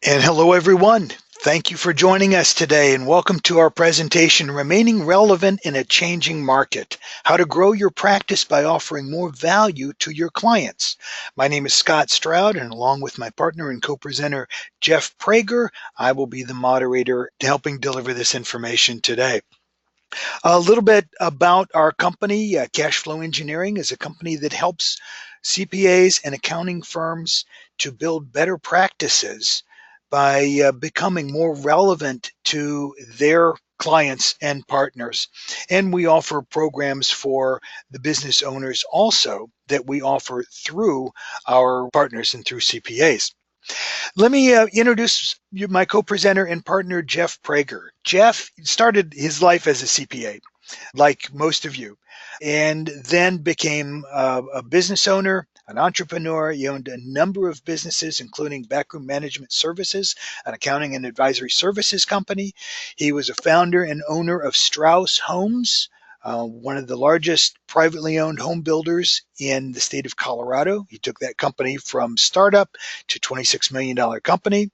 And hello, everyone. Thank you for joining us today, and welcome to our presentation, Remaining Relevant in a Changing Market, How to Grow Your Practice by Offering More Value to Your Clients. My name is Scott Stroud, and along with my partner and co-presenter, Jeff Prager, I will be the moderator helping deliver this information today. A little bit about our company. Cash Flow Engineering is a company that helps CPAs and accounting firms to build better practices by becoming more relevant to their clients and partners. And we offer programs for the business owners also that we offer through our partners and through CPAs. Let me introduce you, my co-presenter and partner, Jeff Prager. Jeff started his life as a CPA, like most of you, and then became a business owner, an entrepreneur. He owned a number of businesses, including Backroom Management Services, an accounting and advisory services company. He was a founder and owner of Strauss Homes, one of the largest privately owned home builders in the state of Colorado. He took that company from startup to $26 million company.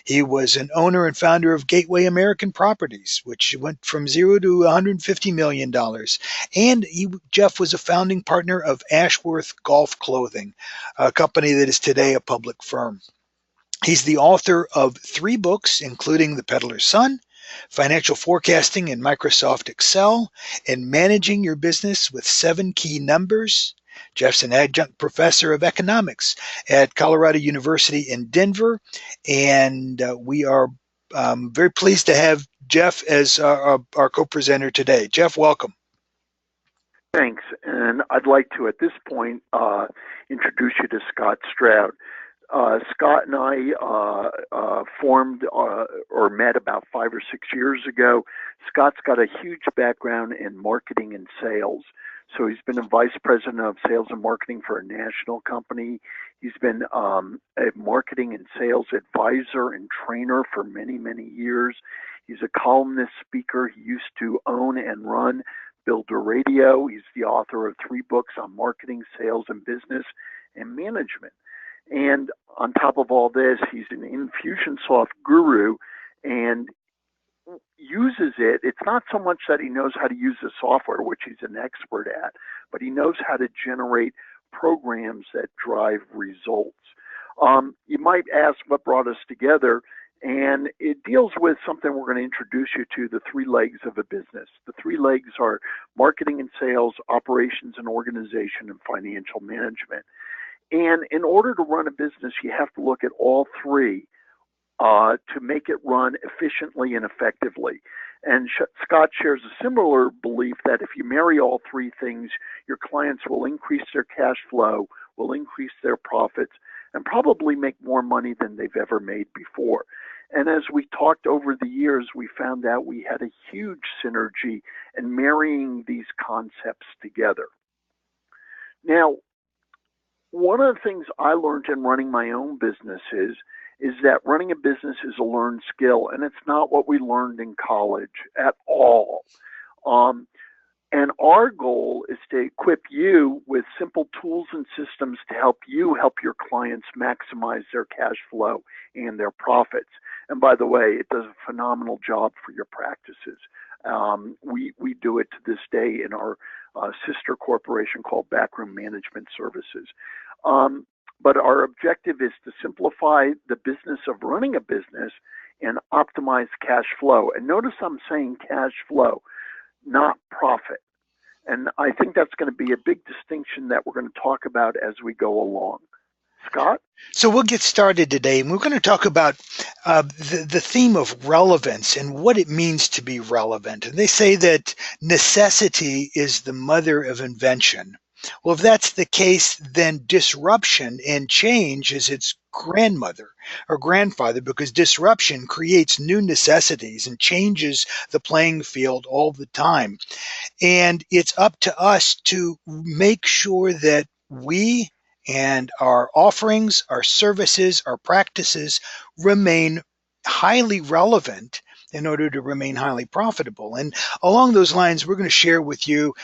He was an owner and founder of Gateway American Properties, which went from zero to $150 million. And Jeff was a founding partner of Ashworth Golf Clothing, a company that is today a public firm. He's the author of 3 books, including The Peddler's Son, Financial Forecasting in Microsoft Excel, and Managing Your Business with 7 Key Numbers. Jeff's an adjunct professor of economics at Colorado University in Denver, and we are very pleased to have Jeff as our co-presenter today. Jeff, welcome. Thanks. And I'd like to, at this point, introduce you to Scott Stroud. Scott and I formed or met about 5 or 6 years ago. Scott's got a huge background in marketing and sales. So he's been a vice president of sales and marketing for a national company. He's been a marketing and sales advisor and trainer for many, many years. He's a columnist speaker. He used to own and run Builder Radio. He's the author of 3 books on marketing, sales, and business and management. And on top of all this, he's an Infusionsoft guru and uses it. It's not so much that he knows how to use the software, which he's an expert at, but he knows how to generate programs that drive results. You might ask what brought us together, and it deals with something we're going to introduce you to, the 3 legs of a business. The 3 legs are marketing and sales, operations and organization, and financial management. And in order to run a business, you have to look at all 3 to make it run efficiently and effectively. And Scott shares a similar belief that if you marry all 3 things, your clients will increase their cash flow, will increase their profits, and probably make more money than they've ever made before. And as we talked over the years, we found out we had a huge synergy in marrying these concepts together. Now, one of the things I learned in running my own businesses is that running a business is a learned skill, and it's not what we learned in college at all. And our goal is to equip you with simple tools and systems to help you help your clients maximize their cash flow and their profits. And by the way, it does a phenomenal job for your practices. We do it to this day in our sister corporation called Backroom Management Services. But our objective is to simplify the business of running a business and optimize cash flow. And notice I'm saying cash flow, not profit. And I think that's going to be a big distinction that we're going to talk about as we go along. Scott? So we'll get started today, and we're going to talk about the theme of relevance and what it means to be relevant. And they say that necessity is the mother of invention. Well, if that's the case, then disruption and change is its grandmother or grandfather, because disruption creates new necessities and changes the playing field all the time. And it's up to us to make sure that we and our offerings, our services, our practices remain highly relevant in order to remain highly profitable. And along those lines, we're going to share with you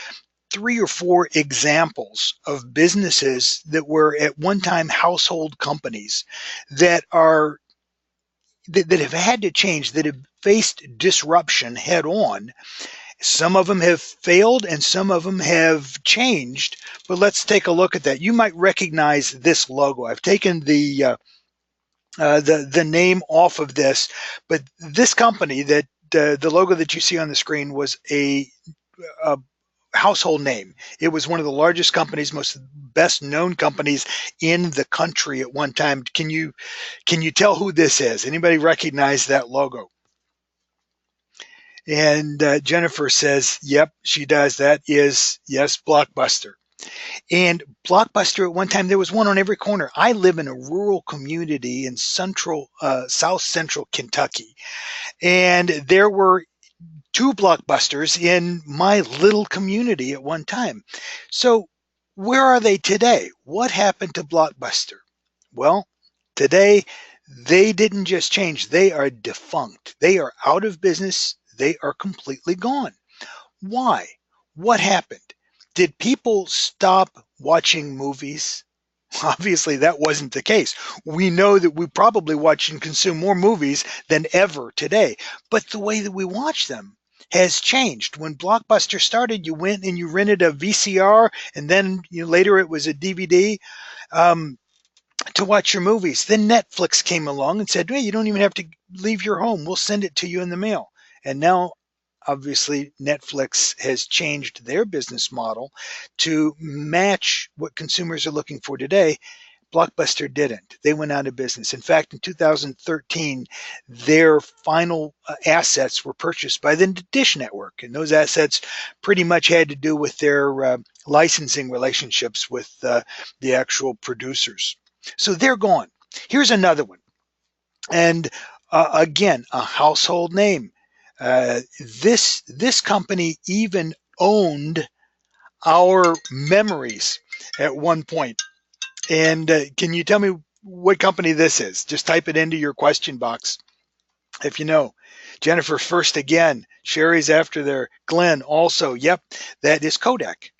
3 or 4 examples of businesses that were at one time household companies that are that have had to change, that have faced disruption head on. Some of them have failed and some of them have changed. But let's take a look at that. You might recognize this logo. I've taken the name off of this, but this company that the logo that you see on the screen was a household name. It was one of the largest companies, most best known companies in the country at one time. Can you tell who this is? Anybody recognize that logo? And Jennifer says, "Yep, she does. That is, yes, Blockbuster." And Blockbuster at one time, there was one on every corner. I live in a rural community in South Central Kentucky, and there were two Blockbusters in my little community at one time. So where are they today? What happened to Blockbuster? Well, today they didn't just change, they are defunct. They are out of business. They are completely gone. Why? What happened? Did people stop watching movies? Obviously, that wasn't the case. We know that we probably watch and consume more movies than ever today, but the way that we watch them has changed. When Blockbuster started, you went and you rented a VCR, and then later it was a DVD. Um, to watch your movies. Then Netflix came along and said, "Hey, you don't even have to leave your home. We'll send it to you in the mail." And now, obviously, Netflix has changed their business model to match what consumers are looking for today. Blockbuster didn't. They went out of business. In fact, in 2013, their final assets were purchased by the Dish Network, and those assets pretty much had to do with their licensing relationships with the actual producers. So they're gone. Here's another one, and again, a household name. This company even owned our memories at one point. And can you tell me what company this is? Just type it into your question box if you know. Jennifer first again. Sherry's after there. Glenn also. Yep, that is Kodak.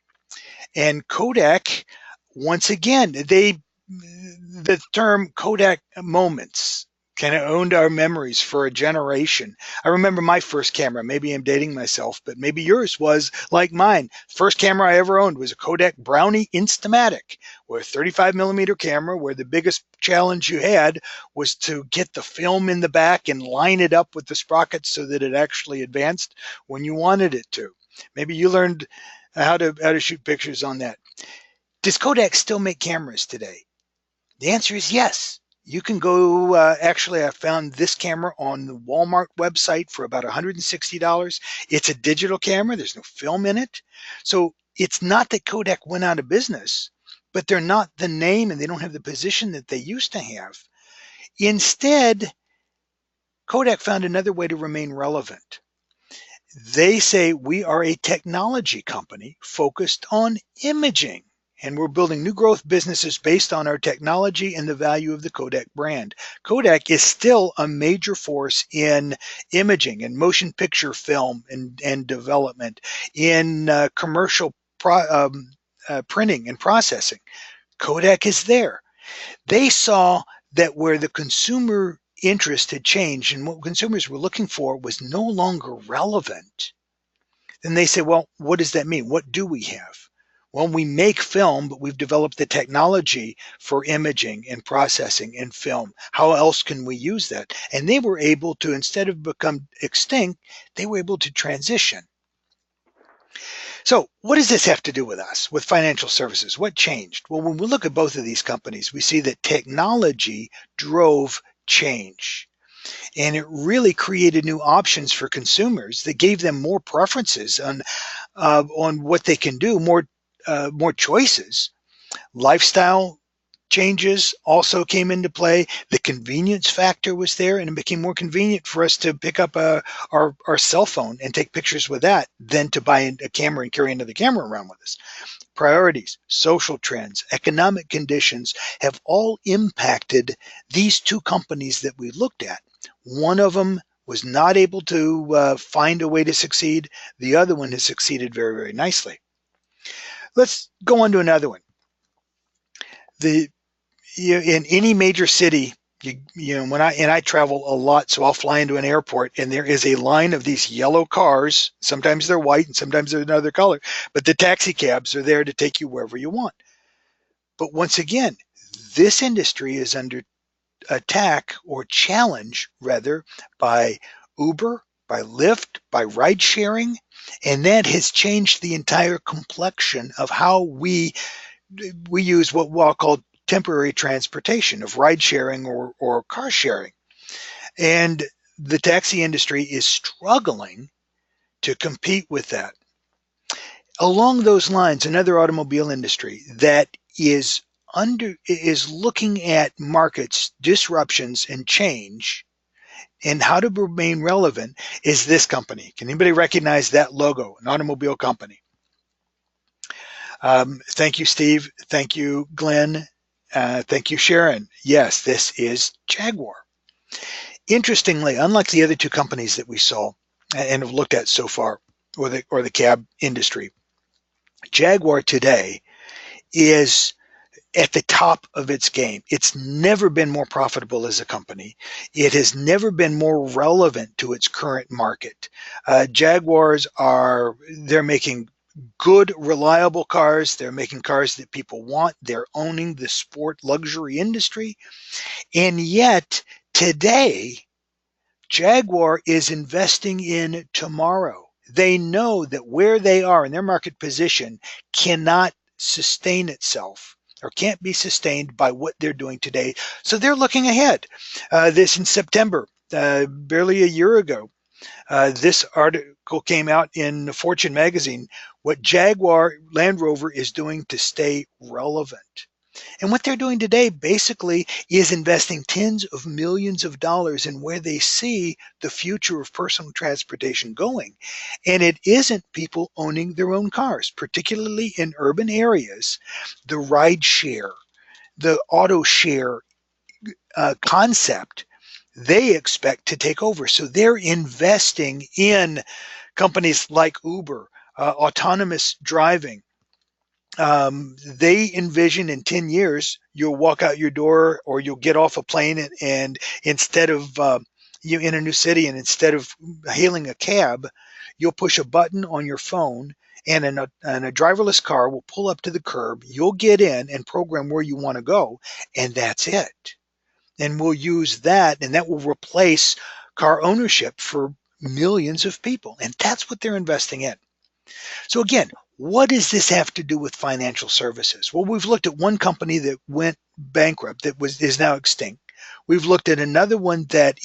And Kodak, once again, the term Kodak moments kind of owned our memories for a generation. I remember my first camera. Maybe I'm dating myself, but maybe yours was like mine. First camera I ever owned was a Kodak Brownie Instamatic, with a 35 millimeter camera, where the biggest challenge you had was to get the film in the back and line it up with the sprockets so that it actually advanced when you wanted it to. Maybe you learned how to shoot pictures on that. Does Kodak still make cameras today? The answer is yes. You can go, actually, I found this camera on the Walmart website for about $160. It's a digital camera, there's no film in it. So it's not that Kodak went out of business, but they're not the name and they don't have the position that they used to have. Instead, Kodak found another way to remain relevant. They say we are a technology company focused on imaging, and we're building new growth businesses based on our technology and the value of the Kodak brand. Kodak is still a major force in imaging and motion picture film and development, in commercial printing and processing. Kodak is there. They saw that where the consumer interest had changed and what consumers were looking for was no longer relevant, then they say, well, what does that mean? What do we have? Well, we make film, but we've developed the technology for imaging and processing and film. How else can we use that? And they were able to, instead of become extinct, they were able to transition. So what does this have to do with us, with financial services? What changed? Well, when we look at both of these companies, we see that technology drove change. And it really created new options for consumers that gave them more preferences on what they can do, more choices. Lifestyle changes also came into play. The convenience factor was there, and it became more convenient for us to pick up our cell phone and take pictures with that than to buy a camera and carry another camera around with us. Priorities, social trends, economic conditions have all impacted these two companies that we looked at. One of them was not able to find a way to succeed. The other one has succeeded very, very nicely. Let's go on to another one. In any major city, When I travel a lot, so I'll fly into an airport and there is a line of these yellow cars. Sometimes they're white and sometimes they're another color, but the taxi cabs are there to take you wherever you want. But once again, this industry is under attack or challenge rather by Uber, by Lyft, by ride sharing, and that has changed the entire complexion of how we use what we'll call temporary transportation of ride sharing or car sharing. And the taxi industry is struggling to compete with that. Along those lines, another automobile industry that is looking at markets, disruptions, and change, and how to remain relevant is this company. Can anybody recognize that logo? An automobile company. Thank you, Steve. Thank you, Glenn. Thank you, Sharon. Yes, this is Jaguar. Interestingly, unlike the other two companies that we saw and have looked at so far, or the cab industry, Jaguar today is at the top of its game. It's never been more profitable as a company. It has never been more relevant to its current market. Jaguars they're making good, reliable cars. They're making cars that people want. They're owning the sport luxury industry. And yet today, Jaguar is investing in tomorrow. They know that where they are in their market position cannot sustain itself or can't be sustained by what they're doing today. So they're looking ahead. This in September, barely a year ago, this article came out in Fortune magazine, what Jaguar Land Rover is doing to stay relevant. And what they're doing today basically is investing tens of millions of dollars in where they see the future of personal transportation going. And it isn't people owning their own cars, particularly in urban areas. The ride share, the auto share concept, they expect to take over. So they're investing in companies like Uber, autonomous driving. They envision in 10 years, you'll walk out your door or you'll get off a plane and instead of you in a new city and instead of hailing a cab, you'll push a button on your phone and a driverless car will pull up to the curb. You'll get in and program where you want to go, and that's it. And we'll use that, and that will replace car ownership for millions of people. And that's what they're investing in. So again, what does this have to do with financial services? Well, we've looked at one company that went bankrupt is now extinct. We've looked at another one that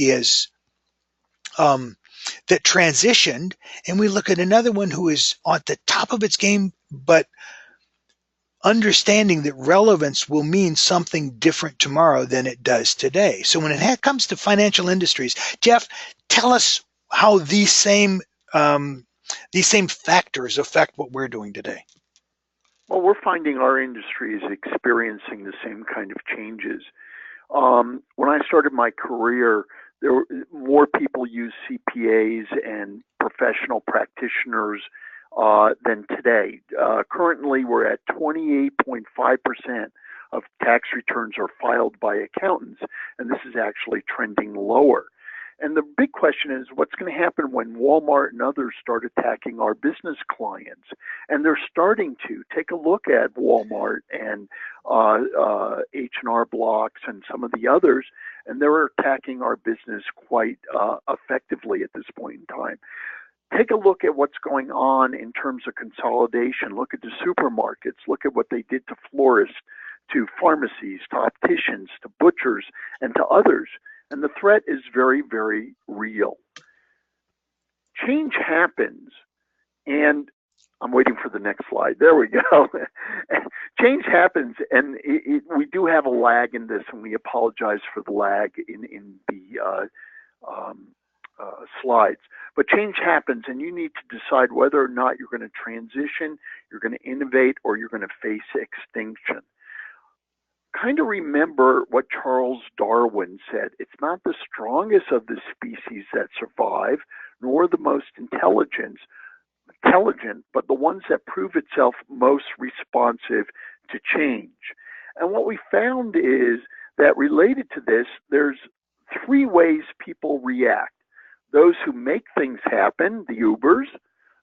transitioned, and we look at another one who is at the top of its game, but understanding that relevance will mean something different tomorrow than it does today. So when it comes to financial industries, Jeff, tell us how these same factors affect what we're doing today. Well, we're finding our industry is experiencing the same kind of changes. When I started my career, there were more people use CPAs and professional practitioners than today. Currently, we're at 28.5% of tax returns are filed by accountants, and this is actually trending lower. And the big question is what's going to happen when Walmart and others start attacking our business clients? And they're starting to. Take a look at Walmart and H&R Blocks and some of the others, and they're attacking our business quite effectively at this point in time. Take a look at what's going on in terms of consolidation. Look at the supermarkets. Look at what they did to florists, to pharmacies, to opticians, to butchers, and to others. And the threat is very, very real. Change happens, and I'm waiting for the next slide. There we go. Change happens, and we do have a lag in this, and we apologize for the lag in the slides. But change happens, and you need to decide whether or not you're going to transition, you're going to innovate, or you're going to face extinction. Kind of remember what Charles Darwin said. It's not the strongest of the species that survive, nor the most intelligent, but the ones that prove itself most responsive to change. And what we found is that related to this, there's three ways people react. Those who make things happen, the Ubers,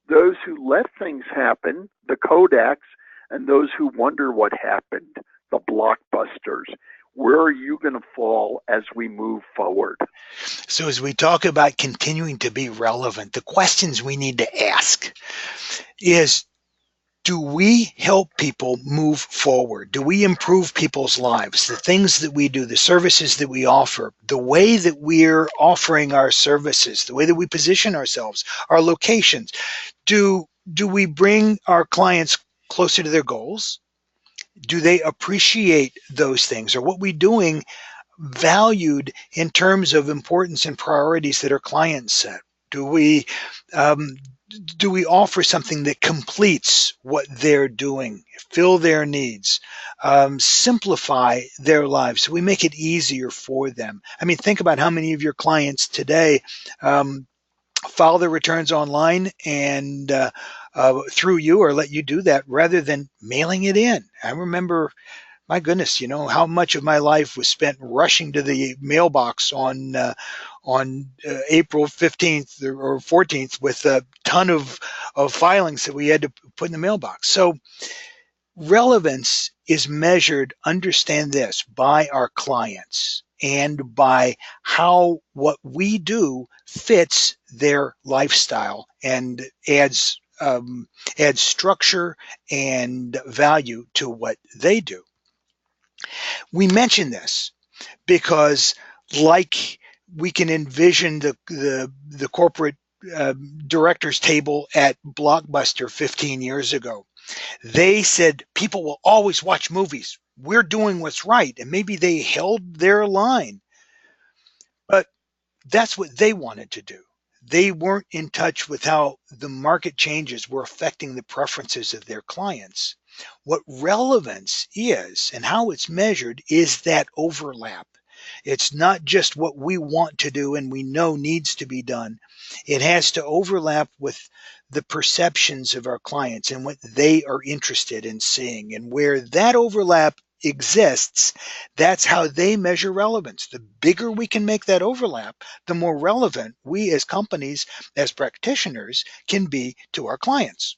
those who let things happen, the Kodaks, and those who wonder what happened, the Blockbusters. Where are you going to fall as we move forward? So as we talk about continuing to be relevant, the questions we need to ask is, do we help people move forward? Do we improve people's lives? The things that we do, the services that we offer, the way that we're offering our services, the way that we position ourselves, our locations, do we bring our clients closer to their goals? Do they appreciate those things? Are what we're doing valued in terms of importance and priorities that our clients set? Do we um, do we offer something that completes what they're doing, fill their needs, simplify their lives, so we make it easier for them? I mean, think about how many of your clients today file their returns online and through you, or let you do that rather than mailing it in. I remember, my goodness, how much of my life was spent rushing to the mailbox on April 15th or 14th with a ton of filings that we had to put in the mailbox. So relevance is measured, understand this, by our clients and by how what we do fits their lifestyle and adds structure and value to what they do. We mention this because, like, we can envision the corporate uh, directors table at Blockbuster 15 years ago. They said people will always watch movies. We're doing what's right, and maybe they held their line, but that's what they wanted to do. They weren't in touch with how the market changes were affecting the preferences of their clients. What relevance is and how it's measured is that overlap. It's not just what we want to do and we know needs to be done. It has to overlap with the perceptions of our clients and what they are interested in seeing. And where that overlap exists, that's how they measure relevance. The bigger we can make that overlap, the more relevant we as companies, as practitioners, can be to our clients.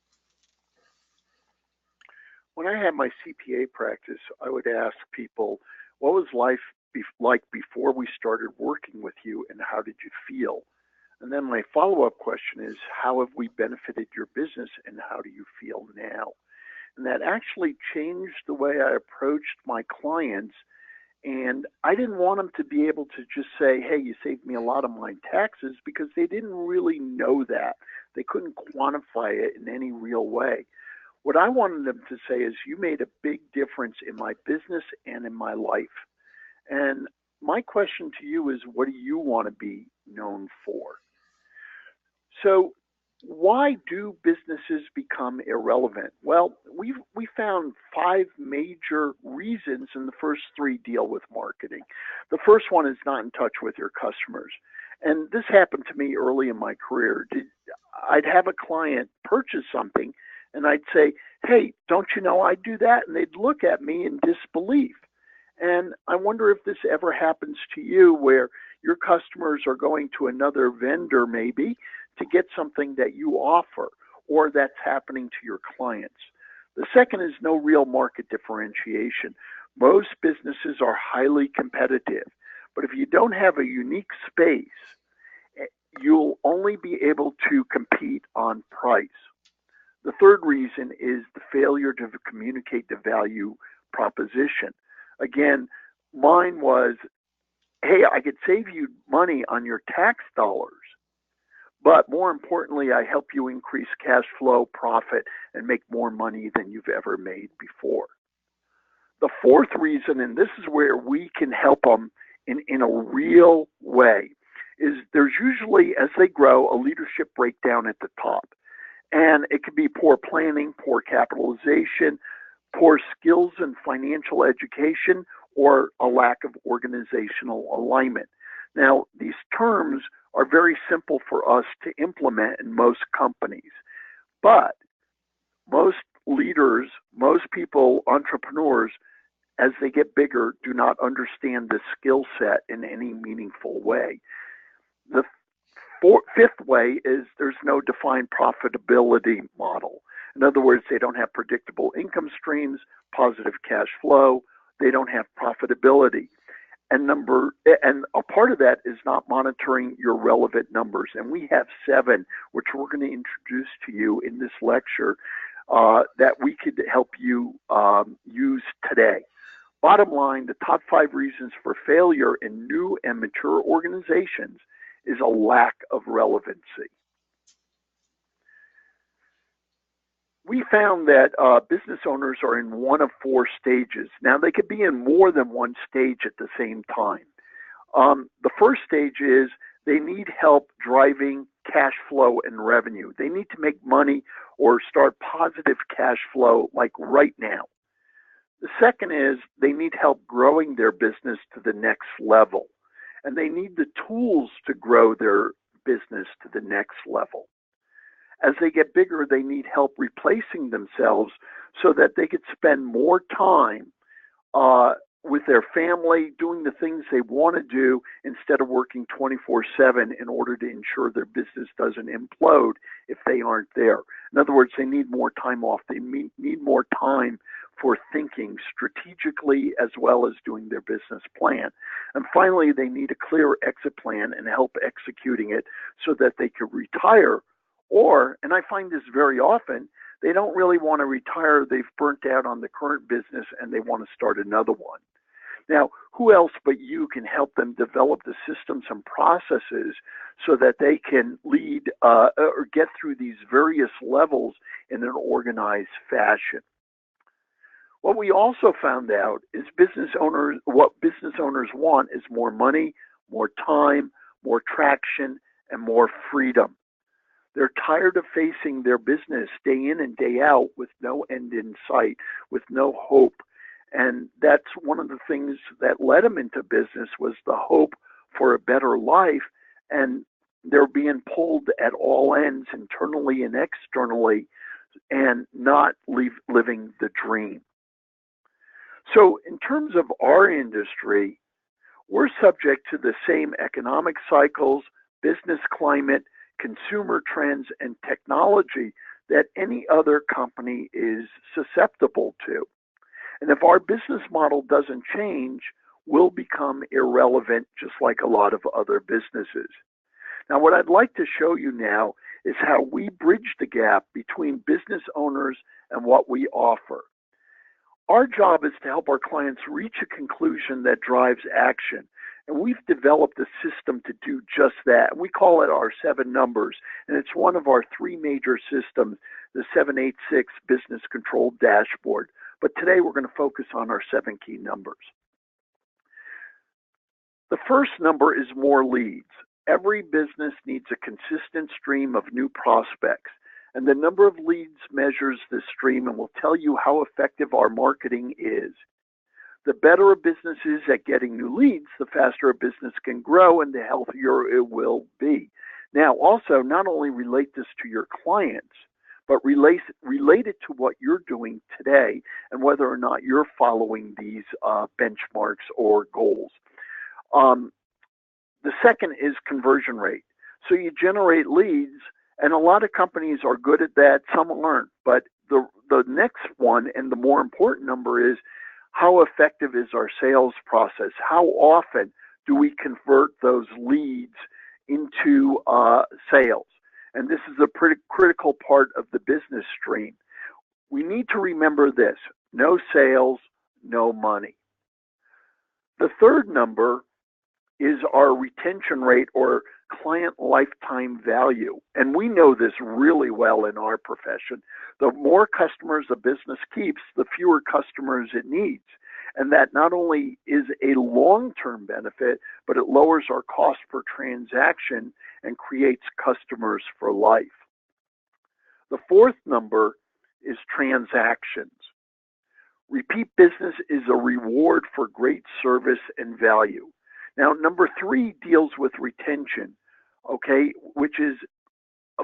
When I had my CPA practice, I would ask people, what was life like before we started working with you, and how did you feel? And then my follow-up question is, how have we benefited your business, and how do you feel now? And that actually changed the way I approached my clients. And I didn't want them to be able to just say, hey, you saved me a lot of my taxes, because they didn't really know that. They couldn't quantify it in any real way. What I wanted them to say is, you made a big difference in my business and in my life. And my question to you is, what do you want to be known for? So, why do businesses become irrelevant? Well, we found five major reasons, and the first three deal with marketing. The first one is not in touch with your customers. And this happened to me early in my career. I'd have a client purchase something, and I'd say, hey, don't you know I do that? And they'd look at me in disbelief. And I wonder if this ever happens to you, where your customers are going to another vendor maybe to get something that you offer, or that's happening to your clients. The second is no real market differentiation. Most businesses are highly competitive, but if you don't have a unique space, you'll only be able to compete on price. The third reason is the failure to communicate the value proposition. Again, mine was, hey, I could save you money on your tax dollars, but more importantly, I help you increase cash flow, profit, and make more money than you've ever made before. The fourth reason, and this is where we can help them in a real way, is there's usually, as they grow, a leadership breakdown at the top. And it could be poor planning, poor capitalization, poor skills and financial education, or a lack of organizational alignment. Now, these terms are very simple for us to implement in most companies, but most leaders, most people, entrepreneurs, as they get bigger, do not understand the skill set in any meaningful way. The fifth way is there's no defined profitability model. In other words, they don't have predictable income streams, positive cash flow, they don't have profitability. And a part of that is not monitoring your relevant numbers. And we have 7, which we're going to introduce to you in this lecture, that we could help you use today. Bottom line, the top 5 reasons for failure in new and mature organizations is a lack of relevancy. We found that business owners are in one of 4 stages. Now, they could be in more than one stage at the same time. The first stage is they need help driving cash flow and revenue. They need to make money or start positive cash flow like right now. The second is they need help growing their business to the next level, and they need the tools to grow their business to the next level. As they get bigger, they need help replacing themselves so that they could spend more time with their family, doing the things they want to do instead of working 24/7 in order to ensure their business doesn't implode if they aren't there. In other words, they need more time off. They need more time for thinking strategically as well as doing their business plan. And finally, they need a clear exit plan and help executing it so that they could retire. Or, and I find this very often, they don't really want to retire. They've burnt out on the current business and they want to start another one. Now, who else but you can help them develop the systems and processes so that they can lead or get through these various levels in an organized fashion? What we also found out is what business owners want is more money, more time, more traction, and more freedom. They're tired of facing their business day in and day out with no end in sight, with no hope. And that's one of the things that led them into business was the hope for a better life. And they're being pulled at all ends, internally and externally, and not living the dream. So in terms of our industry, we're subject to the same economic cycles, business climate, consumer trends, and technology that any other company is susceptible to. And if our business model doesn't change, we'll become irrelevant just like a lot of other businesses. Now, what I'd like to show you now is how we bridge the gap between business owners and what we offer. Our job is to help our clients reach a conclusion that drives action. And we've developed a system to do just that. We call it our 7 numbers, and it's one of our 3 major systems, the 786 Business Control Dashboard. But today we're going to focus on our 7 key numbers. The first number is more leads. Every business needs a consistent stream of new prospects, and the number of leads measures this stream and will tell you how effective our marketing is. The better a business is at getting new leads, the faster a business can grow and the healthier it will be. Now, also, not only relate this to your clients, but relate it to what you're doing today and whether or not you're following these benchmarks or goals. The second is conversion rate. So you generate leads, and a lot of companies are good at that, some aren't. But the next one and the more important number is how effective is our sales process? How often do we convert those leads into sales? And this is a pretty critical part of the business stream. We need to remember this: no sales, no money. The third number is our retention rate or client lifetime value. And we know this really well in our profession. The more customers a business keeps, the fewer customers it needs. And that not only is a long-term benefit, but it lowers our cost per transaction and creates customers for life. The fourth number is transactions. Repeat business is a reward for great service and value. Now, number 3 deals with retention, okay, which is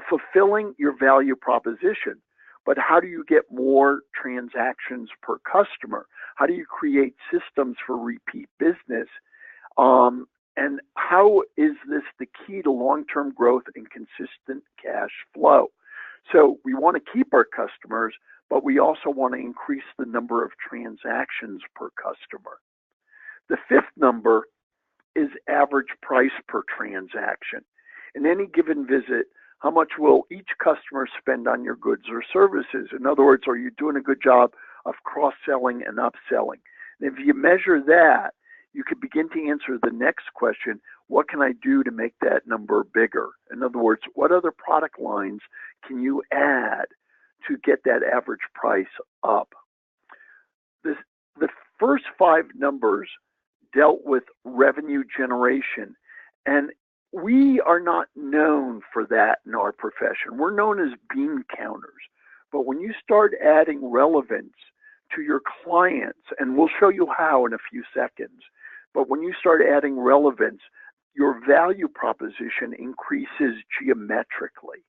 fulfilling your value proposition. but how do you get more transactions per customer? How do you create systems for repeat business? And how is this the key to long-term growth and consistent cash flow? So we want to keep our customers, but we also want to increase the number of transactions per customer. The fifth number is average price per transaction. In any given visit, how much will each customer spend on your goods or services? In other words, are you doing a good job of cross-selling and upselling? And if you measure that, you could begin to answer the next question: what can I do to make that number bigger? In other words, what other product lines can you add to get that average price up? The first five numbers dealt with revenue generation, and we are not known for that in our profession. We're known as bean counters. But when you start adding relevance to your clients, and we'll show you how in a few seconds, but when you start adding relevance, your value proposition increases geometrically.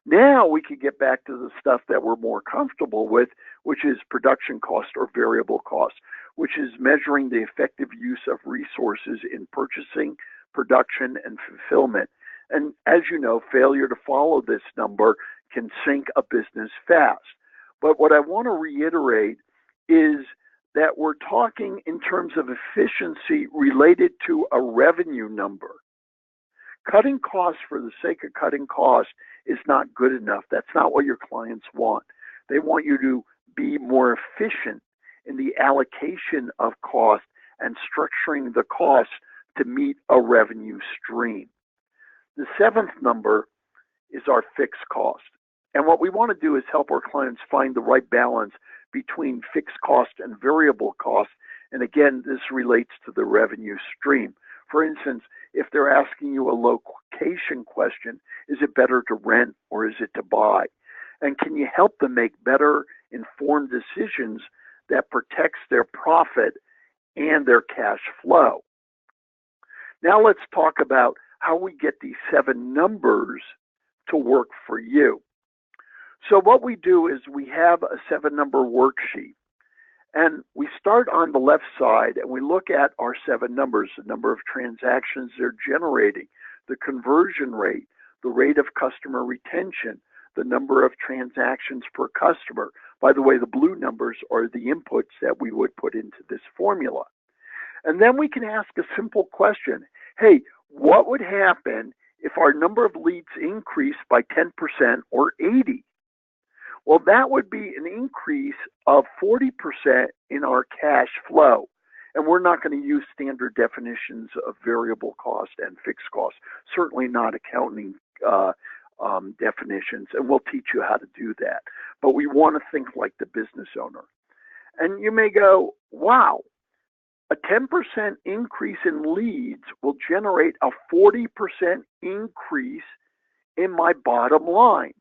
Now we can get back to the stuff that we're more comfortable with, which is production cost or variable cost, which is measuring the effective use of resources in purchasing, production, and fulfillment. And as you know, failure to follow this number can sink a business fast. But what I want to reiterate is that we're talking in terms of efficiency related to a revenue number. Cutting costs for the sake of cutting costs is not good enough. That's not what your clients want. They want you to be more efficient in the allocation of cost and structuring the cost to meet a revenue stream. The seventh number is our fixed cost. And what we want to do is help our clients find the right balance between fixed cost and variable cost. And again, this relates to the revenue stream. For instance, if they're asking you a location question, is it better to rent or is it to buy? And can you help them make better informed decisions that protects their profit and their cash flow? Now let's talk about how we get these seven numbers to work for you. So what we do is we have a 7-number worksheet, and we start on the left side and we look at our 7 numbers, the number of transactions they're generating, the conversion rate, the rate of customer retention, the number of transactions per customer. By the way, the blue numbers are the inputs that we would put into this formula. And then we can ask a simple question. Hey, what would happen if our number of leads increased by 10% or 80? Well, that would be an increase of 40% in our cash flow. And we're not going to use standard definitions of variable cost and fixed cost, certainly not accounting definitions, and we'll teach you how to do that. But we want to think like the business owner. And you may go, wow, a 10% increase in leads will generate a 40% increase in my bottom line.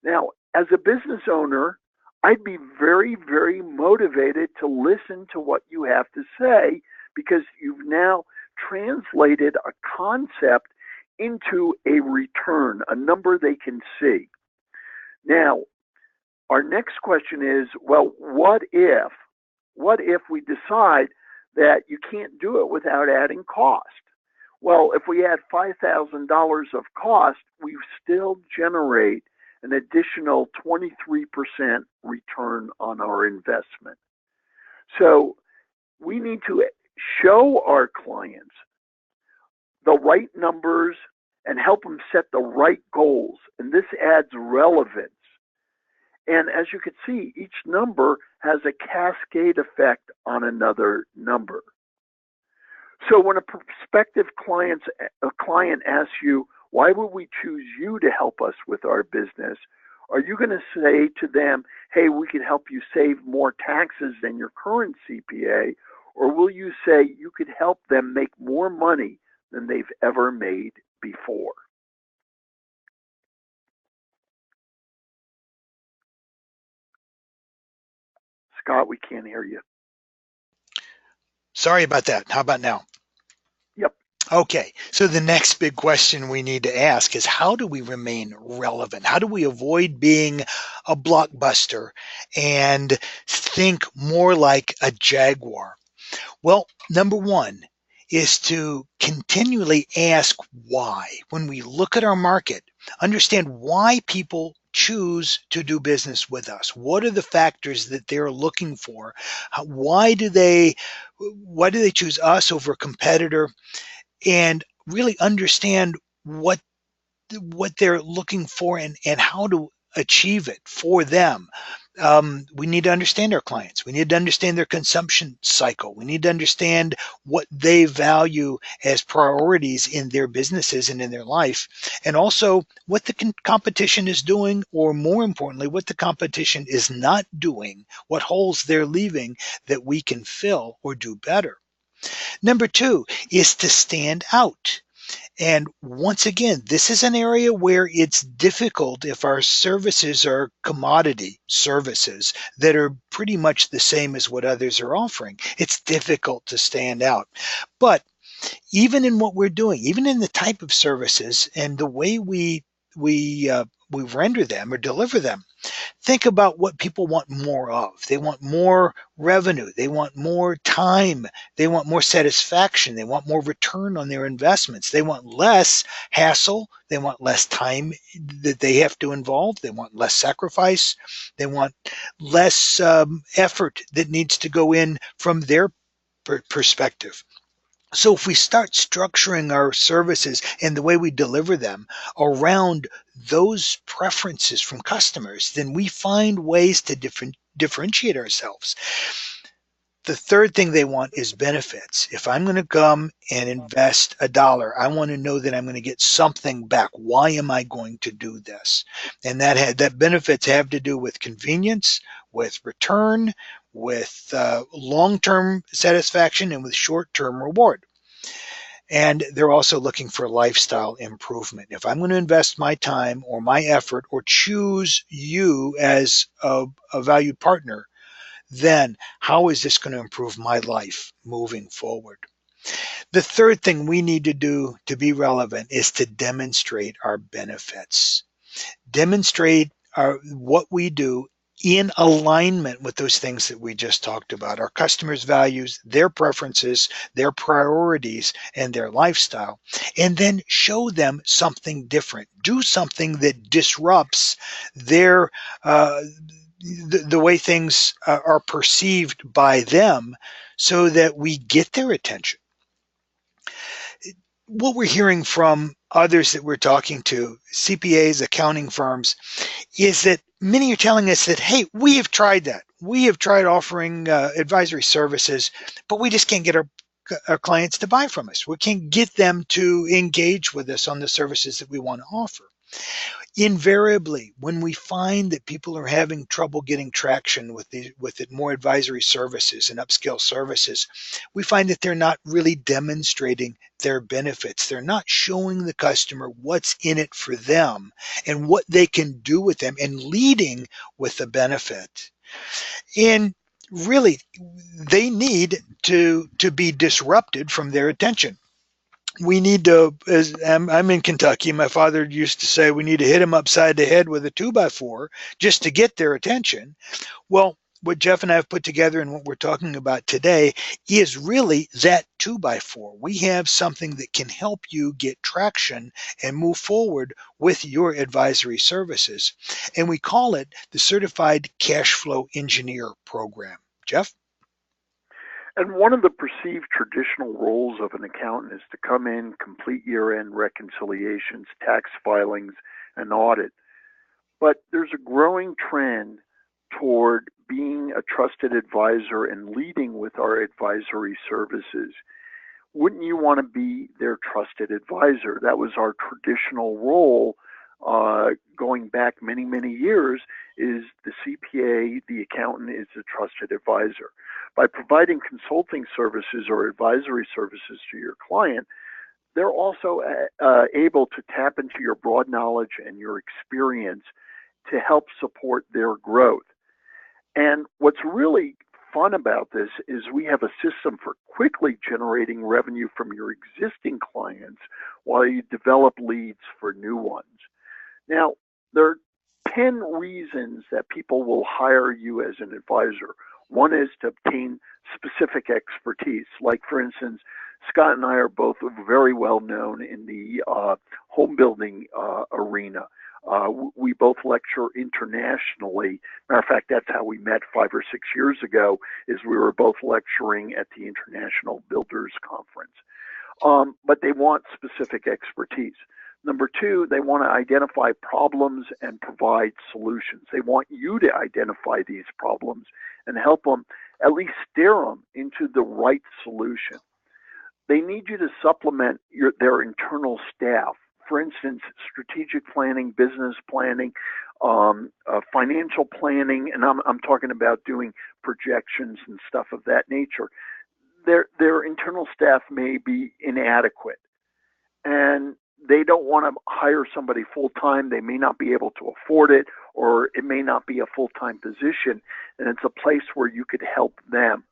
Now, as a business owner, I'd be very, very motivated to listen to what you have to say, because you've now translated a concept into a return, a number they can see. Now, our next question is, well, what if we decide that you can't do it without adding cost? Well, if we add $5,000 of cost, we still generate an additional 23% return on our investment. So we need to show our clients the right numbers and help them set the right goals. And this adds relevance. And as you can see, each number has a cascade effect on another number. So when a prospective client asks you, why would we choose you to help us with our business? Are you going to say to them, hey, we can help you save more taxes than your current CPA? Or will you say you could help them make more money than they've ever made before? Scott, we can't hear you. Sorry about that. How about now? Yep. Okay, so the next big question we need to ask is how do we remain relevant? How do we avoid being a blockbuster and think more like a Jaguar? Well, number one is to continually ask why. When we look at our market, understand why people choose to do business with us. What are the factors that they're looking for? Why do they choose us over a competitor? And really understand what they're looking for and how to achieve it for them. We need to understand our clients. We need to understand their consumption cycle. We need to understand what they value as priorities in their businesses and in their life, and also what the competition is doing, or more importantly, what the competition is not doing, what holes they're leaving that we can fill or do better. Number two is to stand out. And once again, this is an area where it's difficult if our services are commodity services that are pretty much the same as what others are offering. It's difficult to stand out. But even in what we're doing, even in the type of services and the way we render them or deliver them, think about what people want more of. They want more revenue. They want more time. They want more satisfaction. They want more return on their investments. They want less hassle. They want less time that they have to involve. They want less sacrifice. They want less effort that needs to go in from their perspective. So if we start structuring our services and the way we deliver them around those preferences from customers, then we find ways to differentiate ourselves. The third thing they want is benefits. If I'm going to come and invest $1, I want to know that I'm going to get something back. Why am I going to do this? And that benefits have to do with convenience, with return, with long-term satisfaction, and with short-term reward. And they're also looking for lifestyle improvement. If I'm going to invest my time or my effort or choose you as a valued partner, then how is this going to improve my life moving forward? The third thing we need to do to be relevant is to demonstrate our benefits. Demonstrate what we do in alignment with those things that we just talked about, our customers' values, their preferences, their priorities, and their lifestyle, and then show them something different. Do something that disrupts their the way things are perceived by them so that we get their attention. What we're hearing from others that we're talking to, CPAs, accounting firms, is that many are telling us that, hey, we have tried that. We have tried offering advisory services, but we just can't get our clients to buy from us. We can't get them to engage with us on the services that we want to offer. Invariably, when we find that people are having trouble getting traction with it more advisory services and upscale services, we find that they're not really demonstrating their benefits. They're not showing the customer what's in it for them and what they can do with them and leading with the benefit. And really, they need to be disrupted from their attention. We need to, as I'm in Kentucky, my father used to say, we need to hit them upside the head with a 2x4 just to get their attention. Well, what Jeff and I have put together and what we're talking about today is really that 2x4. We have something that can help you get traction and move forward with your advisory services. And we call it the Certified Cash Flow Engineer Program. Jeff? And one of the perceived traditional roles of an accountant is to come in, complete year-end reconciliations, tax filings, and audit. But there's a growing trend toward being a trusted advisor and leading with our advisory services. Wouldn't you want to be their trusted advisor? That was our traditional role going back many, many years, is the CPA, the accountant, is a trusted advisor. By providing consulting services or advisory services to your client, they're also able to tap into your broad knowledge and your experience to help support their growth. And what's really fun about this is we have a system for quickly generating revenue from your existing clients while you develop leads for new ones. Now, there are 10 reasons that people will hire you as an advisor. One is to obtain specific expertise. Like, for instance, Scott and I are both very well known in the home building arena. We both lecture internationally. Matter of fact, that's how we met 5 or 6 years ago, is we were both lecturing at the International Builders Conference. But they want specific expertise. Number two, they want to identify problems and provide solutions. They want you to identify these problems and help them, at least steer them into the right solution. They need you to supplement their internal staff. For instance, strategic planning, business planning, financial planning, and I'm talking about doing projections and stuff of that nature. Their internal staff may be inadequate, and they don't want to hire somebody full-time. They may not be able to afford it, or it may not be a full-time position, and it's a place where you could help them.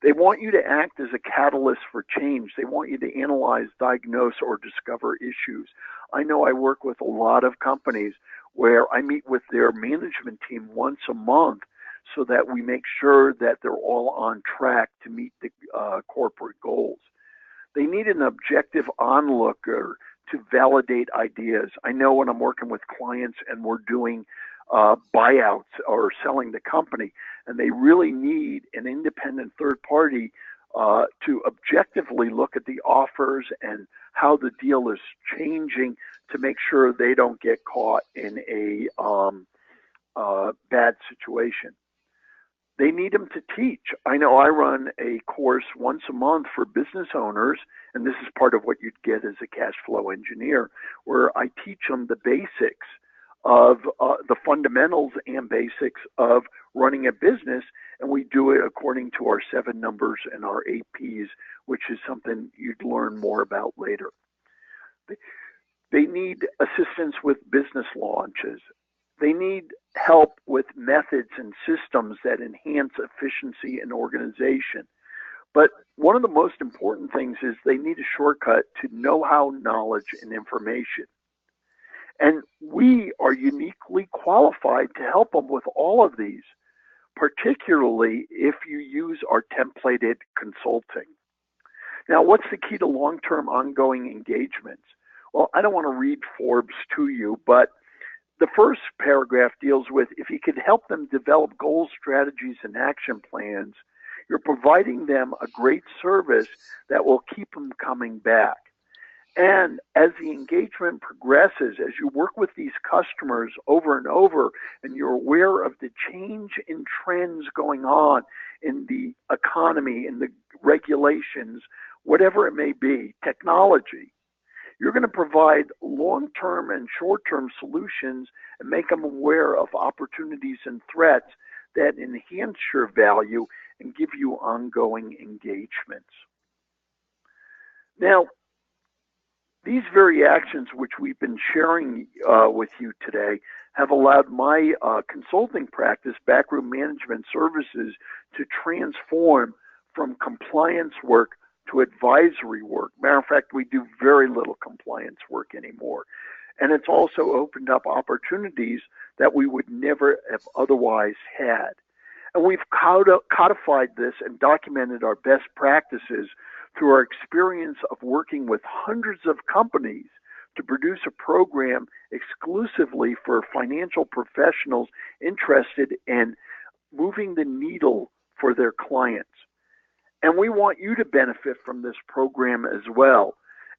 They want you to act as a catalyst for change. They want you to analyze, diagnose, or discover issues. I know I work with a lot of companies where I meet with their management team once a month so that we make sure that they're all on track to meet the corporate goals. They need an objective onlooker to validate ideas. I know when I'm working with clients and we're doing buyouts or selling the company, and they really need an independent third party to objectively look at the offers and how the deal is changing to make sure they don't get caught in a bad situation. They need them to teach. I know I run a course once a month for business owners, and this is part of what you'd get as a cash flow engineer, where I teach them the basics of the fundamentals and basics of running a business, and we do it according to our 7 numbers and our 8 Ps, which is something you'd learn more about later. They need assistance with business launches. They need help with methods and systems that enhance efficiency and organization. But one of the most important things is they need a shortcut to know-how, knowledge, and information. And we are uniquely qualified to help them with all of these, particularly if you use our templated consulting. Now, what's the key to long-term ongoing engagements? Well, I don't want to read Forbes to you, but the first paragraph deals with if you could help them develop goals, strategies, and action plans, you're providing them a great service that will keep them coming back. And as the engagement progresses, as you work with these customers over and over, and you're aware of the change in trends going on in the economy, in the regulations, whatever it may be, technology, you're going to provide long-term and short-term solutions and make them aware of opportunities and threats that enhance your value and give you ongoing engagements. Now, these very actions which we've been sharing with you today have allowed my consulting practice, Backroom Management Services, to transform from compliance work to advisory work. Matter of fact, we do very little compliance work anymore. And it's also opened up opportunities that we would never have otherwise had. And we've codified this and documented our best practices through our experience of working with hundreds of companies to produce a program exclusively for financial professionals interested in moving the needle for their clients. And we want you to benefit from this program as well.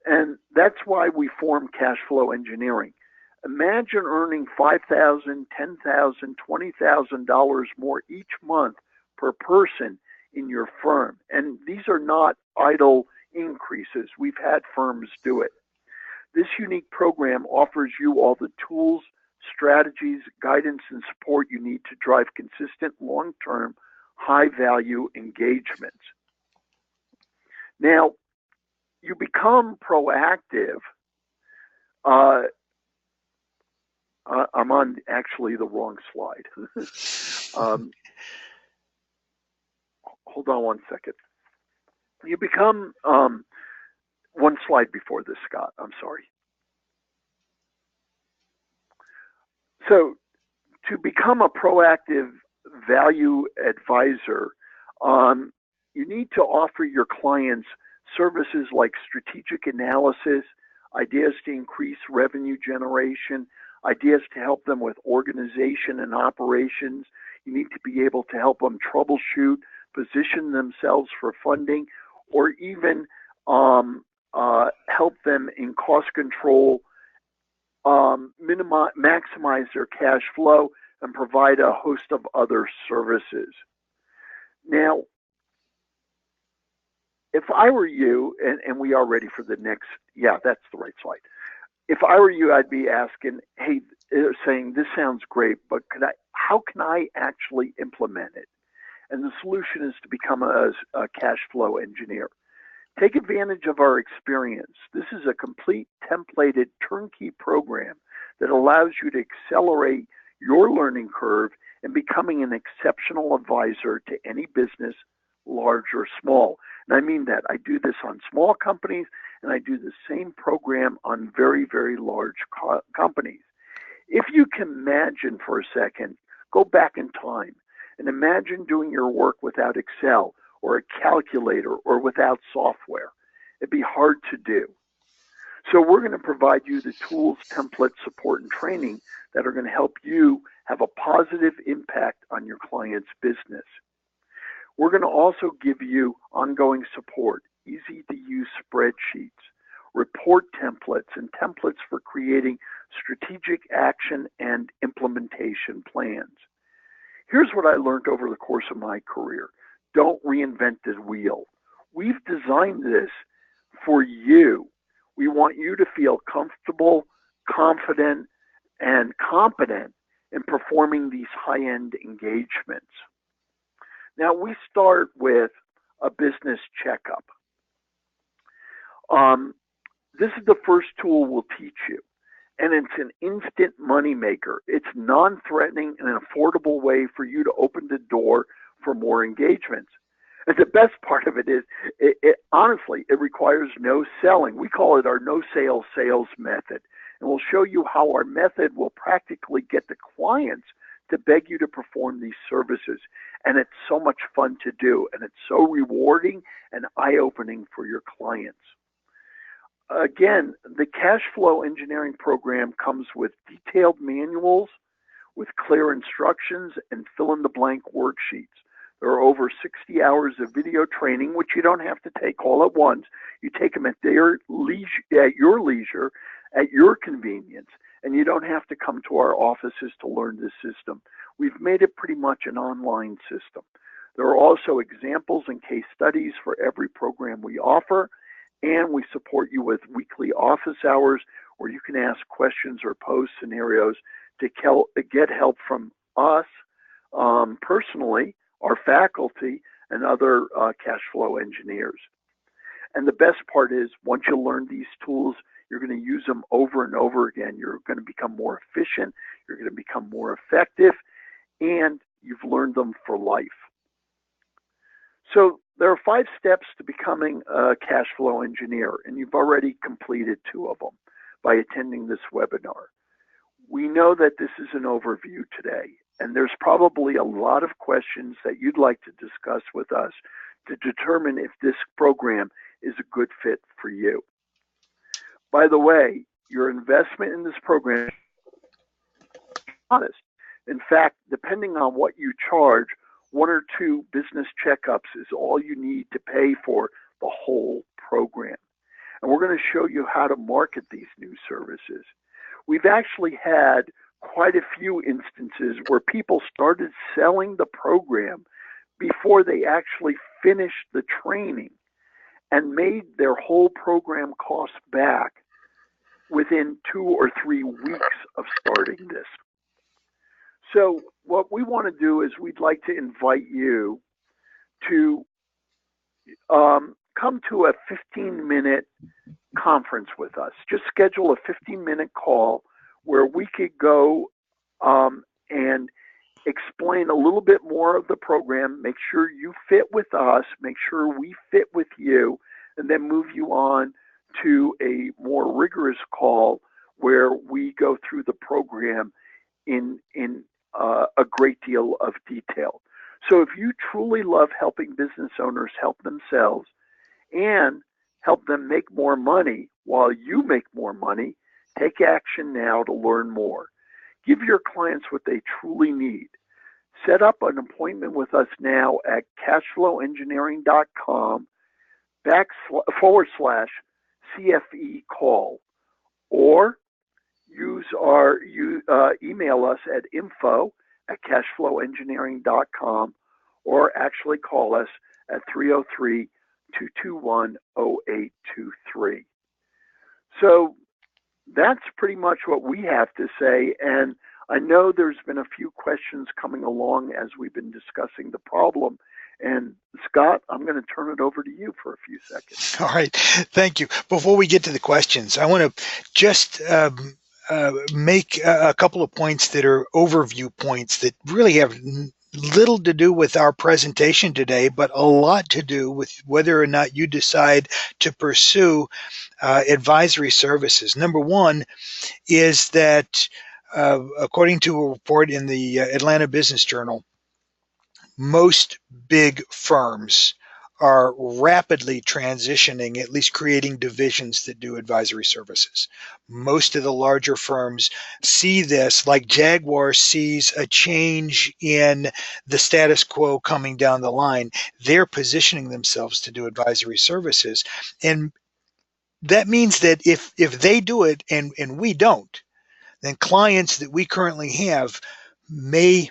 And that's why we formed Cash Flow Engineering. Imagine earning $5,000, $10,000, $20,000 more each month per person in your firm. And these are not idle increases. We've had firms do it. This unique program offers you all the tools, strategies, guidance, and support you need to drive consistent, long-term, high-value engagements. Now, you become proactive. I'm on actually the wrong slide. hold on one second. You become, one slide before this, Scott, I'm sorry. So to become a proactive value advisor, you need to offer your clients services like strategic analysis, ideas to increase revenue generation, ideas to help them with organization and operations. You need to be able to help them troubleshoot, position themselves for funding, or even help them in cost control, maximize their cash flow, and provide a host of other services. Now, if I were you, and we are ready for the next, yeah, that's the right slide. If I were you, I'd be asking, hey, saying this sounds great, but how can I actually implement it? And the solution is to become a cash flow engineer. Take advantage of our experience. This is a complete templated turnkey program that allows you to accelerate your learning curve in becoming an exceptional advisor to any business, large or small. And I mean that. I do this on small companies, and I do the same program on very, very large companies. If you can imagine for a second, go back in time and imagine doing your work without Excel or a calculator or without software. It'd be hard to do. So we're going to provide you the tools, templates, support, and training that are going to help you have a positive impact on your client's business. We're going to also give you ongoing support, easy to use spreadsheets, report templates, and templates for creating strategic action and implementation plans. Here's what I learned over the course of my career. Don't reinvent the wheel. We've designed this for you. We want you to feel comfortable, confident, and competent in performing these high-end engagements. Now, we start with a business checkup. This is the first tool we'll teach you, and it's an instant money maker. It's non-threatening and an affordable way for you to open the door for more engagements. And the best part of it is, honestly, it requires no selling. We call it our no sales method. And we'll show you how our method will practically get the clients to beg you to perform these services. And it's so much fun to do, and it's so rewarding and eye-opening for your clients. Again, the cash flow engineering program comes with detailed manuals, with clear instructions, and fill-in-the-blank worksheets. There are over 60 hours of video training, which you don't have to take all at once. You take them at your leisure, at your convenience, and you don't have to come to our offices to learn this system. We've made it pretty much an online system. There are also examples and case studies for every program we offer, and we support you with weekly office hours where you can ask questions or pose scenarios to get help from us personally, our faculty, and other cash flow engineers. And the best part is, once you learn these tools, you're going to use them over and over again. You're going to become more efficient, you're going to become more effective, and you've learned them for life. So there are 5 steps to becoming a cash flow engineer, and you've already completed 2 of them by attending this webinar. We know that this is an overview today, and there's probably a lot of questions that you'd like to discuss with us to determine if this program is a good fit for you. By the way, your investment in this program is honest. In fact, depending on what you charge, 1 or 2 business checkups is all you need to pay for the whole program. And we're going to show you how to market these new services. We've actually had quite a few instances where people started selling the program before they actually finished the training and made their whole program cost back within 2 or 3 weeks of starting this. So what we want to do is we'd like to invite you to come to a 15-minute conference with us. Just schedule a 15-minute call where we could go and explain a little bit more of the program, make sure you fit with us, make sure we fit with you, and then move you on to a more rigorous call where we go through the program in a great deal of detail. So if you truly love helping business owners help themselves and help them make more money while you make more money, take action now to learn more. Give your clients what they truly need. Set up an appointment with us now at cashflowengineering.com / CFE call, or email us at info@cashflowengineering.com, or actually call us at 303-221-0823. So that's pretty much what we have to say. And I know there's been a few questions coming along as we've been discussing the problem. And Scott, I'm going to turn it over to you for a few seconds. All right. Thank you. Before we get to the questions, I want to just make a couple of points that are overview points that really have little to do with our presentation today, but a lot to do with whether or not you decide to pursue advisory services. Number one is that according to a report in the Atlanta Business Journal, most big firms are rapidly transitioning, at least creating divisions that do advisory services. Most of the larger firms see this like Jaguar sees a change in the status quo coming down the line. They're positioning themselves to do advisory services. And that means that if they do it and we don't, then clients that we currently have may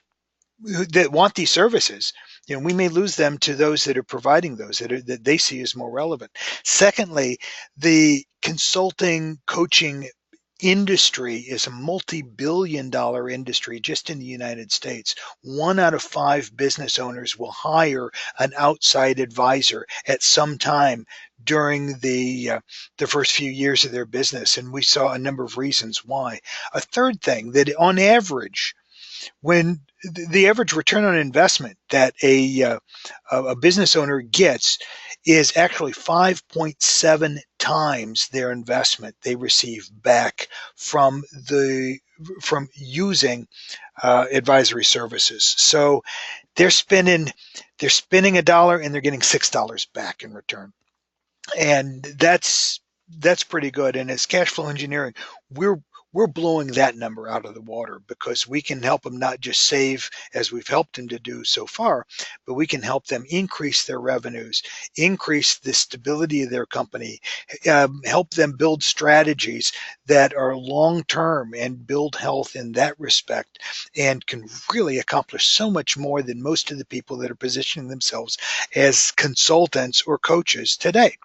that want these services, we may lose them to those that are providing those that they see as more relevant. Secondly, the consulting coaching industry is a multi-billion-dollar industry just in the United States. 1 out of 5 business owners will hire an outside advisor at some time during the first few years of their business, and we saw a number of reasons why. A third thing, that on average, when the average return on investment that a business owner gets is actually 5.7 times their investment they receive back from using advisory services. So they're spending a dollar and they're getting $6 back in return, and that's pretty good. And as cash flow engineering, we're blowing that number out of the water because we can help them not just save as we've helped them to do so far, but we can help them increase their revenues, increase the stability of their company, help them build strategies that are long-term and build health in that respect, and can really accomplish so much more than most of the people that are positioning themselves as consultants or coaches today.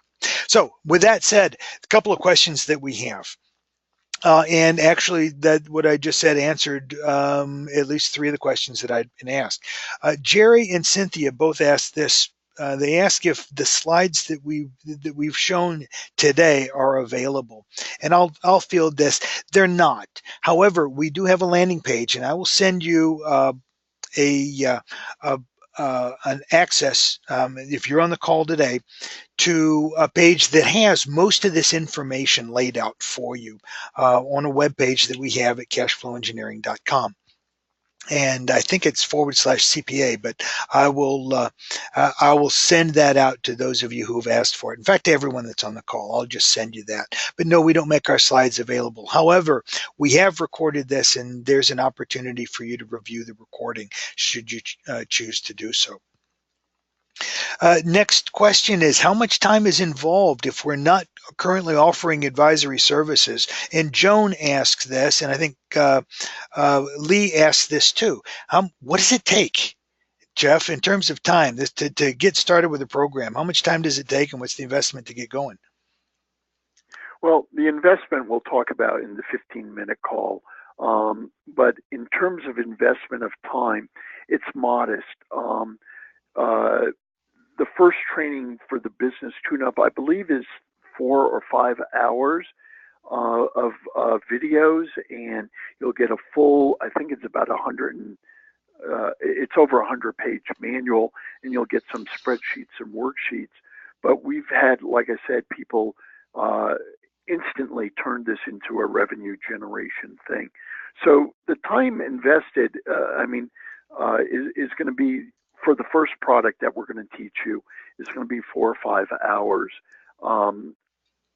So with that said, a couple of questions that we have. And actually, that what I just said answered at least 3 of the questions that I'd been asked. Jerry and Cynthia both asked this. They ask if the slides that we've shown today are available, and I'll field this. They're not. However, we do have a landing page, and I will send you an access if you're on the call today to a page that has most of this information laid out for you on a web page that we have at cashflowengineering.com. And I think it's / CPA, but I will send that out to those of you who have asked for it. In fact, everyone that's on the call, I'll just send you that. But no, we don't make our slides available. However, we have recorded this, and there's an opportunity for you to review the recording should you choose to do so. Next question is, how much time is involved if we're not currently offering advisory services? And Joan asks this, and I think Lee asked this too. What does it take, Jeff, in terms of time to get started with a program? How much time does it take, and what's the investment to get going? Well, the investment we'll talk about in the 15-minute call. But in terms of investment of time, it's modest. The first training for the business tune-up, I believe, is 4 or 5 hours of videos, and you'll get a full, I think it's about 100 it's over a 100-page manual, and you'll get some spreadsheets and worksheets. But we've had, like I said, people uh, instantly turn this into a revenue generation thing. So the time invested, is going to be, for the first product that we're going to teach you, is going to be 4 or 5 hours um,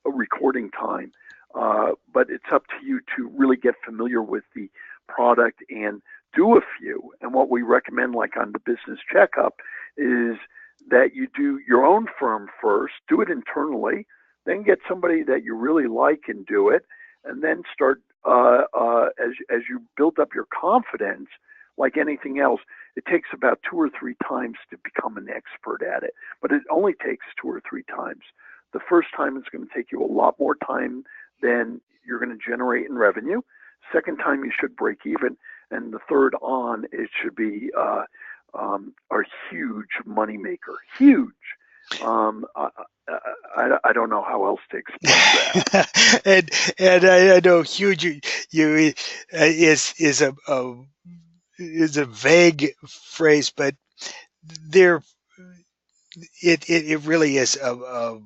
a recording time. But it's up to you to really get familiar with the product and do a few. And what we recommend, like on the business checkup, is that you do your own firm first, do it internally, then get somebody that you really like and do it, and then start as you build up your confidence. Like anything else, it takes about 2 or 3 times to become an expert at it, but it only takes 2 or 3 times. The first time it's going to take you a lot more time than you're going to generate in revenue. Second time you should break even, and the third on it should be a huge moneymaker. Huge. I don't know how else to explain that. And I know huge you is a vague phrase, but there it really is a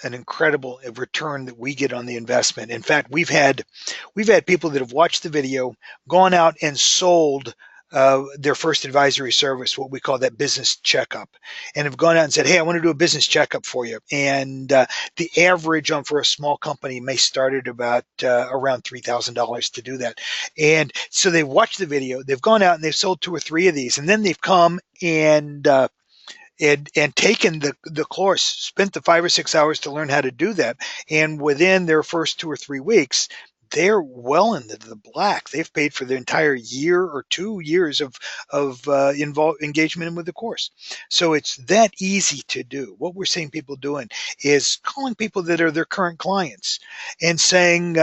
an incredible return that we get on the investment. In fact, we've had people that have watched the video, gone out and sold their first advisory service, what we call that business checkup, and have gone out and said, "Hey, I want to do a business checkup for you." And the average on for a small company may start at about around $3,000 to do that. And so they've watched the video, they've gone out and they've sold 2 or 3 of these, and then they've come and taken the course, spent the 5 or 6 hours to learn how to do that, and within their first 2 or 3 weeks, they're well into the black. They've paid for the entire year or 2 years of engagement with the course. So it's that easy to do. What we're seeing people doing is calling people that are their current clients and saying,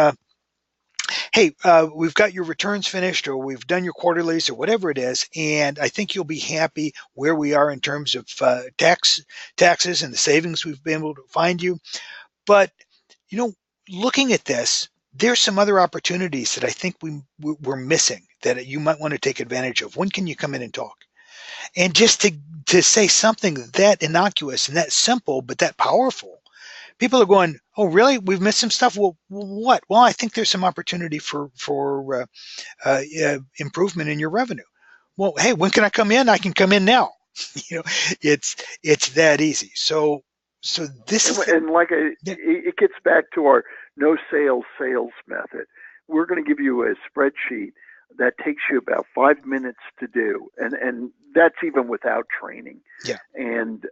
"Hey, we've got your returns finished, or we've done your quarterlies, or whatever it is, and I think you'll be happy where we are in terms of taxes and the savings we've been able to find you. But you know, looking at this, there's some other opportunities that I think we're missing that you might want to take advantage of. When can you come in and talk?" And just to say something that innocuous and that simple, but that powerful, people are going, "Oh, really? We've missed some stuff. Well, what? Well, I think there's some opportunity for improvement in your revenue." Well, hey, when can I come in? I can come in now. you know, it's that easy. So this And, is and like yeah, it gets back to our no sales method. We're going to give you a spreadsheet that takes you about 5 minutes to do, and that's even without training. yeah. And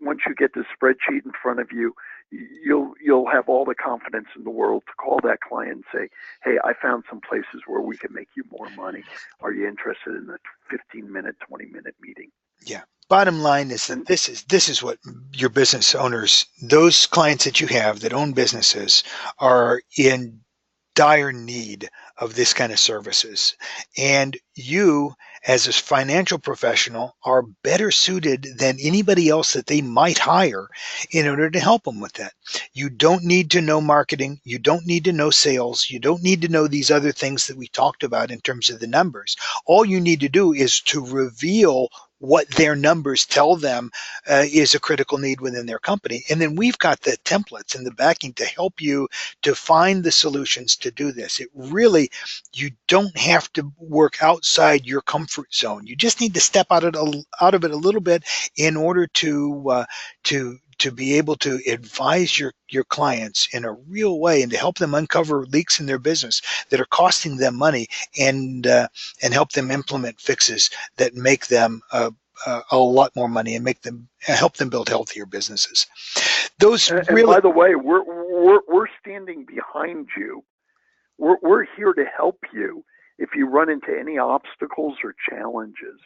once you get the spreadsheet in front of you, you'll have all the confidence in the world to call that client and say, "Hey, I found some places where we can make you more money. Are you interested in a 15-minute, 20-minute meeting?" Yeah. Bottom line is that And this is what your business owners, those clients that you have that own businesses, are in dire need of this kind of services. And you, as a financial professional, are better suited than anybody else that they might hire in order to help them with that. You don't need to know marketing. You don't need to know sales. You don't need to know these other things that we talked about in terms of the numbers. All you need to do is to reveal what their numbers tell them is a critical need within their company. And then we've got the templates and the backing to help you to find the solutions to do this. It really, you don't have to work outside your comfort zone. You just need to step out of it a little bit in order to be able to advise your clients in a real way and to help them uncover leaks in their business that are costing them money and help them implement fixes that make them a lot more money and make them help them build healthier businesses. Those and really by the way, we're standing behind you. We're here to help you if you run into any obstacles or challenges.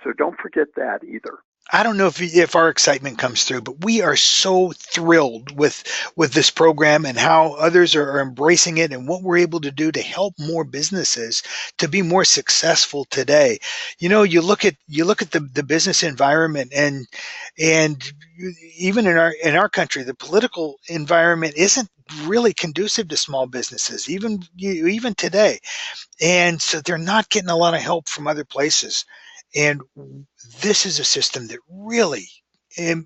So don't forget that either. I don't know if our excitement comes through, but we are so thrilled with this program and how others are embracing it and what we're able to do to help more businesses to be more successful today. You look at the business environment and even in our country, the political environment isn't really conducive to small businesses, even today. And so they're not getting a lot of help from other places. And this is a system that really Im-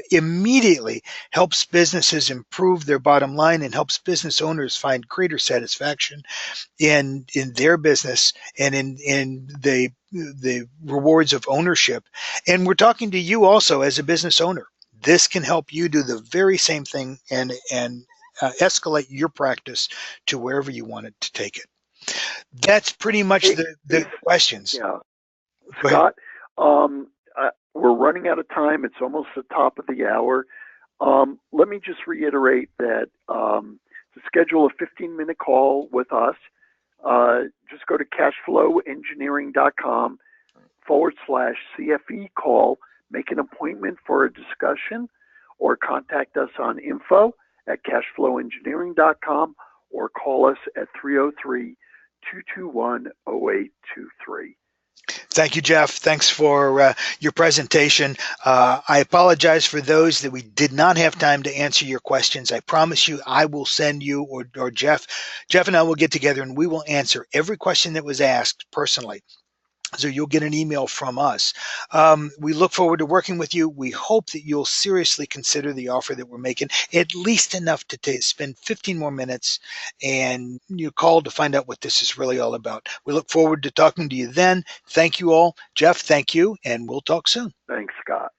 immediately helps businesses improve their bottom line and helps business owners find greater satisfaction in their business and in the rewards of ownership. And we're talking to you also as a business owner. This can help you do the very same thing and escalate your practice to wherever you want it to take it. That's pretty much Hey, the questions. yeah, Go ahead. Scott, we're running out of time. It's almost the top of the hour. Let me just reiterate that to schedule a 15-minute call with us, just go to cashflowengineering.com/CFE call, make an appointment for a discussion, or contact us on info@cashflowengineering.com or call us at 303-221-0823. Thank you, Jeff. Thanks for your presentation. I apologize for those that we did not have time to answer your questions. I promise you, I will send you or Jeff and I will get together and we will answer every question that was asked personally. So you'll get an email from us. We look forward to working with you. We hope that you'll seriously consider the offer that we're making, at least enough to spend 15 more minutes and you call to find out what this is really all about. We look forward to talking to you then. Thank you all. Jeff, thank you, and we'll talk soon. Thanks, Scott.